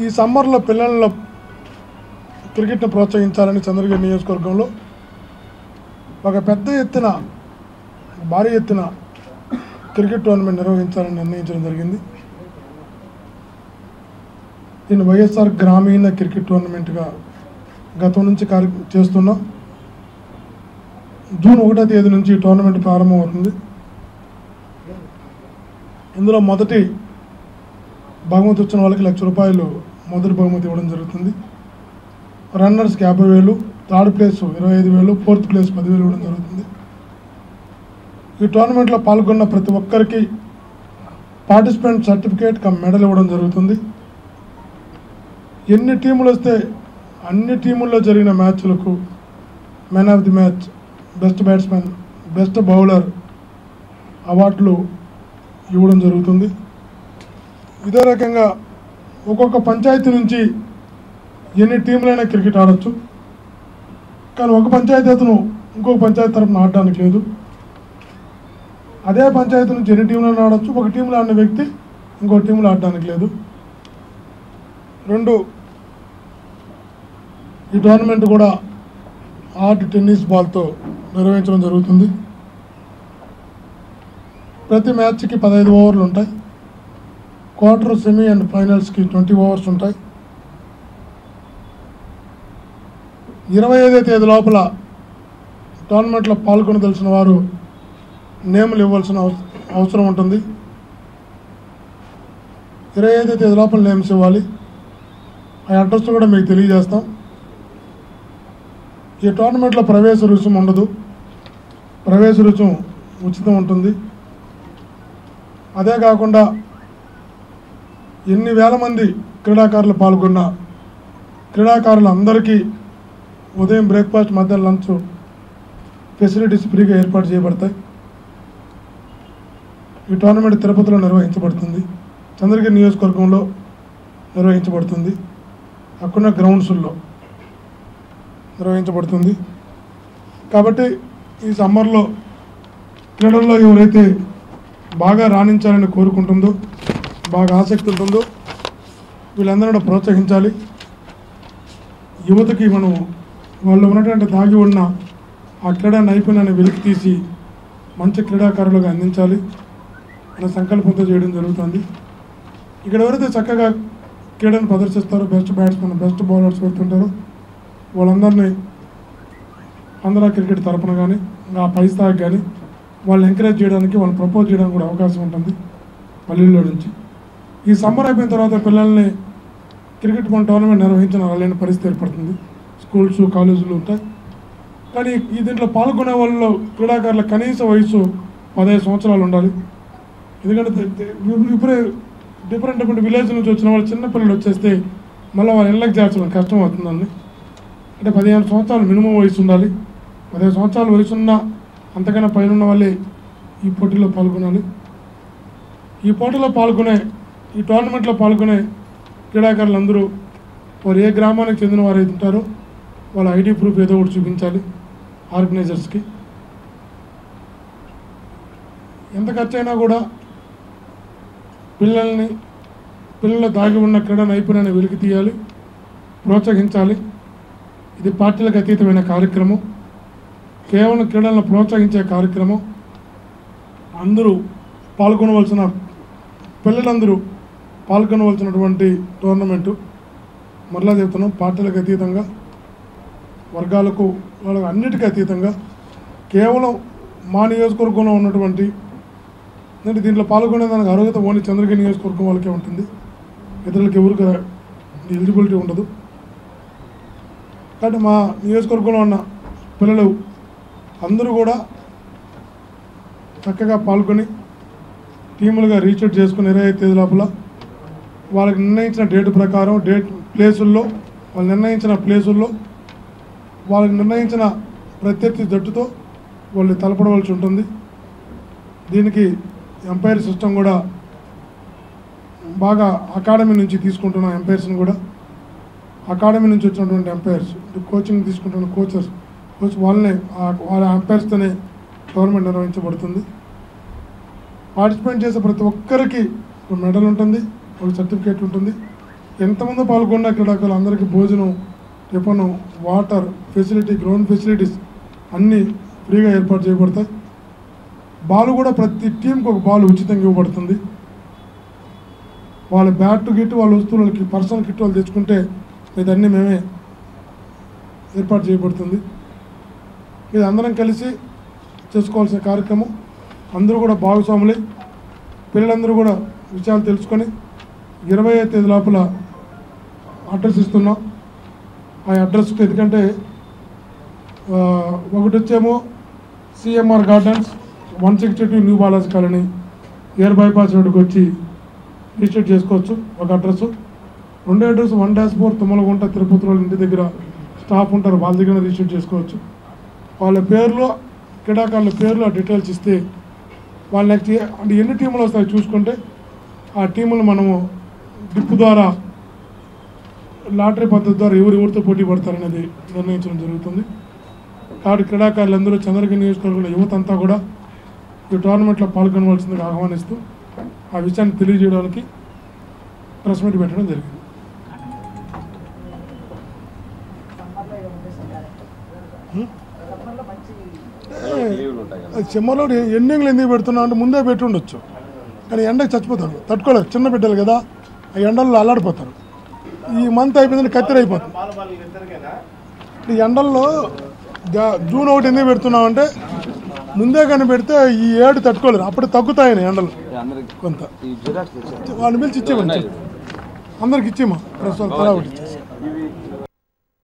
ఈ సమ్మర్లో పిల్లల్లో క్రికెట్ను ప్రోత్సహించాలని చంద్రగిరి నియోజకవర్గంలో ఒక పెద్ద ఎత్తున భారీ ఎత్తున క్రికెట్ టోర్నమెంట్ నిర్వహించాలని నిర్ణయించడం జరిగింది. దీన్ని వైఎస్ఆర్ గ్రామీణ క్రికెట్ టోర్నమెంట్గా గతం నుంచి చేస్తున్నాం. జూన్ 1వ తేదీ నుంచి ఈ టోర్నమెంట్ ప్రారంభమవుతుంది. ఇందులో మొదటి బహుమతి వచ్చిన వాళ్ళకి ₹1,00,000 మొదటి బహుమతి ఇవ్వడం జరుగుతుంది. రన్నర్స్కి 50,000, థర్డ్ ప్లేస్ 25,000, ఫోర్త్ ప్లేస్ 10,000 ఇవ్వడం జరుగుతుంది. ఈ టోర్నమెంట్లో పాల్గొన్న ప్రతి ఒక్కరికి పార్టిసిపెంట్ సర్టిఫికేట్ కమ్ మెడల్ ఇవ్వడం జరుగుతుంది. ఎన్ని టీములు వస్తే అన్ని టీముల్లో జరిగిన మ్యాచ్లకు man of the match, best batsmen, best bowler అవార్డులు ఇవ్వడం జరుగుతుంది. ఇదే రకంగా ఒక్కొక్క పంచాయతీ నుంచి ఎన్ని టీంలైనా క్రికెట్ ఆడచ్చు. కానీ ఒక పంచాయతీ అతను ఇంకొక పంచాయతీ తరఫున ఆడడానికి లేదు. అదే పంచాయతీ నుంచి ఎన్ని టీంలను ఆడచ్చు. ఒక టీంలో ఆడిన వ్యక్తి ఇంకో టీంలో ఆడడానికి లేదు. 2, ఈ టోర్నమెంట్ కూడా ఆర్ట్ టెన్నిస్ బాల్తో నిర్వహించడం జరుగుతుంది. ప్రతి మ్యాచ్కి 15 ఓవర్లు ఉంటాయి. క్వార్టర్, సెమీ అండ్ ఫైనల్స్కి 20 ఓవర్స్ ఉంటాయి. 25వ తేదీ లోపల టోర్నమెంట్లో పాల్గొనదలిచిన వారు నేములు ఇవ్వాల్సిన అవసరం ఉంటుంది. 25వ తేదీ లోపల నేమ్స్ ఇవ్వాలి. ఆ అడ్రస్ కూడా మీకు తెలియజేస్తాం. ఈ టోర్నమెంట్లో ప్రవేశ రుసుము ఉండదు. ప్రవేశ రుసుము ఉచితం ఉంటుంది. అదే కాకుండా ఎన్ని వేల మంది క్రీడాకారులు పాల్గొన్న క్రీడాకారులందరికీ ఉదయం బ్రేక్ఫాస్ట్, మధ్యాహ్నం లంచ్ ఫెసిలిటీస్ ఫ్రీగా ఏర్పాటు చేయబడతాయి. ఈ టోర్నమెంట్ తిరుపతిలో నిర్వహించబడుతుంది. చంద్రగిరి నియోజకవర్గంలో నిర్వహించబడుతుంది. అక్కడున్న గ్రౌండ్స్లో నిర్వహించబడుతుంది. కాబట్టి ఈ సమ్మర్లో క్రీడల్లో ఎవరైతే బాగా రాణించాలని కోరుకుంటుందో, బాగా ఆసక్తి ఉంటుందో వీళ్ళందరూ కూడా ప్రోత్సహించాలి. యువతకి మనం వాళ్ళు ఉన్నటువంటి దాగి ఉన్న ఆ క్రీడా నైపుణ్యాన్ని వెలికి తీసి మంచి క్రీడాకారులుగా అందించాలి అనే సంకల్పంతో చేయడం జరుగుతుంది. ఇక్కడ ఎవరైతే చక్కగా క్రీడను ప్రదర్శిస్తారో, బెస్ట్ బ్యాట్స్మెన్, బెస్ట్ బౌలర్స్ పెడుతుంటారో వాళ్ళందరినీ ఆంధ్ర క్రికెట్ తరపున కానీ ఆ పై స్థాయికి కానీ వాళ్ళని ఎంకరేజ్ చేయడానికి, వాళ్ళని ప్రపోజ్ చేయడానికి కూడా అవకాశం ఉంటుంది పల్లెల్లో నుంచి. ఈ సమ్మర్ అయిపోయిన తర్వాత పిల్లల్ని క్రికెట్ టోర్నమెంట్ నిర్వహించిన వాళ్ళని పరిస్థితి ఏర్పడుతుంది. స్కూల్స్, కాలేజీలు ఉంటాయి. కానీ ఈ దీంట్లో పాల్గొనే వాళ్ళలో క్రీడాకారుల కనీస వయసు 15 సంవత్సరాలు ఉండాలి. ఎందుకంటే ఇప్పుడే డిఫరెంట్ విలేజ్ నుంచి వచ్చిన వాళ్ళు చిన్నపిల్లలు వచ్చేస్తే మళ్ళీ వాళ్ళ ఇళ్ళకి చేర్చడం కష్టం అవుతుందండి. అంటే 15 సంవత్సరాలు మినిమం వయసు ఉండాలి. 15 సంవత్సరాల వయసున్న అంతకన్నా పైన ఉన్న వాళ్ళే ఈ పోటీలో పాల్గొనాలి. ఈ పోటీలో పాల్గొనే, ఈ టోర్నమెంట్లో పాల్గొనే క్రీడాకారులందరూ వారు ఏ గ్రామానికి చెందిన వారు అయితే ఉంటారో వాళ్ళ ఐడి ప్రూఫ్ ఏదో ఒకటి చూపించాలి ఆర్గనైజర్స్కి. ఎంత ఖర్చు అయినా కూడా పిల్లల్లో దాగి ఉన్న క్రీడా నైపుణ్యాన్ని వెలికి తీయాలి, ప్రోత్సహించాలి. ఇది పార్టీలకు అతీతమైన కార్యక్రమం. కేవలం క్రీడలను ప్రోత్సహించే కార్యక్రమం. అందరూ పాల్గొనవలసిన, పిల్లలందరూ పాల్గొనవలసినటువంటి టోర్నమెంటు. మరలా చెప్తున్నాం, పార్టీలకు అతీతంగా, వర్గాలకు, వాళ్ళకి అన్నిటికీ అతీతంగా కేవలం మా నియోజకవర్గంలో ఉన్నటువంటి, అంటే దీంట్లో పాల్గొనేదానికి అర్హత ఓన్లీ చంద్రగిరి నియోజకవర్గం వాళ్ళకే ఉంటుంది. ఇతరులకి ఎవరికి ఎలిజిబిలిటీ ఉండదు. కాబట్టి మా నియోజకవర్గంలో ఉన్న పిల్లలు అందరూ కూడా చక్కగా పాల్గొని టీములుగా రీచ్అవుట్ చేసుకుని 25 తేదీ లోపల వాళ్ళకి నిర్ణయించిన డేట్ ప్రకారం వాళ్ళు నిర్ణయించిన ప్లేసుల్లో వాళ్ళకి నిర్ణయించిన ప్రత్యర్థి జట్టుతో వాళ్ళు తలపడవలసి ఉంటుంది. దీనికి ఎంపైర్ సిస్టమ్ కూడా బాగా అకాడమీ నుంచి తీసుకుంటున్న ఎంపైర్స్ని కూడా, అకాడమీ నుంచి వచ్చినటువంటి ఎంపైర్స్, కోచింగ్ తీసుకుంటున్న కోచ్ వాళ్ళని వాళ్ళ ఎంపైర్స్తోనే టోర్నమెంట్ నిర్వహించబడుతుంది. పార్టిసిపేట్ చేసే ప్రతి ఒక్కరికి ఒక మెడల్ ఉంటుంది, ఒక సర్టిఫికేట్ ఉంటుంది. ఎంతమంది పాల్గొన్న క్రీడాకారులు అందరికీ భోజనం, tiffin, water facility, ground facilities అన్నీ ఫ్రీగా ఏర్పాటు చేయబడతాయి. బాల్ కూడా ప్రతి టీంకి ఒక బాల్ ఉచితంగా ఇవ్వబడుతుంది. వాళ్ళ బ్యాట్ గిట్ వాళ్ళ వస్తువులకి పర్సనల్ కిట్ వాళ్ళు తెచ్చుకుంటే ఇదన్నీ మేమే ఏర్పాటు చేయబడుతుంది. ఇది అందరం కలిసి చేసుకోవాల్సిన కార్యక్రమం. అందరూ కూడా భాగస్వాములే. పిల్లలందరూ కూడా విషయాలు తెలుసుకొని 25వ తేదీ లోపల అడ్రస్ ఇస్తున్నాం. ఆ అడ్రస్కి ఎందుకంటే ఒకటి వచ్చేమో CMR gardens 162 new Balaji colony air bypass రోడ్డుకి వచ్చి రిజిస్టర్ చేసుకోవచ్చు ఒక అడ్రస్. రెండో అడ్రస్ 1-4 తుమ్మలగుంట తిరుపతి వాళ్ళ ఇంటి దగ్గర స్టాఫ్ ఉంటారు, వాళ్ళ దగ్గర రిజిస్టర్ చేసుకోవచ్చు. వాళ్ళ పేర్లు, క్రీడాకారుల పేర్లు, ఆ డీటెయిల్స్ ఇస్తే వాళ్ళ నెక్స్ట్ అంటే ఎన్ని టీములు వస్తాయో చూసుకుంటే ఆ టీములు మనము డిప్ ద్వారా లాటరీ పద్ధతి ద్వారా ఎవరితో పోటీ పడతారనేది నిర్ణయించడం జరుగుతుంది. కాబట్టి క్రీడాకారులందరూ చంద్రగిరి నియోజకవర్గంలో యువత అంతా కూడా ఈ టోర్నమెంట్లో పాల్గొనవలసిందిగా ఆహ్వానిస్తూ ఆ విషయాన్ని తెలియజేయడానికి ప్రెస్ మీట్ పెట్టడం జరిగింది. సమ్మర్లో ఎండింగ్లు ఎందుకు పెడుతున్నాం అంటే ముందే పెట్టి ఉండొచ్చు, కానీ ఎండకి చచ్చిపోతారు, తట్టుకోలేరు. చిన్న బిడ్డలు కదా, ఆ ఎండల్లో అల్లాడిపోతారు. ఈ మంత్ అయిపోయిందని కత్తెర అయిపోతుంది. ఈ ఎండల్లో జూన్ 1 ఎందుకు పెడుతున్నాం అంటే ముందే కానీ పెడితే ఈ ఏడు తట్టుకోలేరు, అప్పుడు తగ్గుతాయని ఎండలు కొంత. వాళ్ళని పిలిచి ఇచ్చేమని అందరికి ఇచ్చేమా ప్రస్తుతం తలా ఒకటి.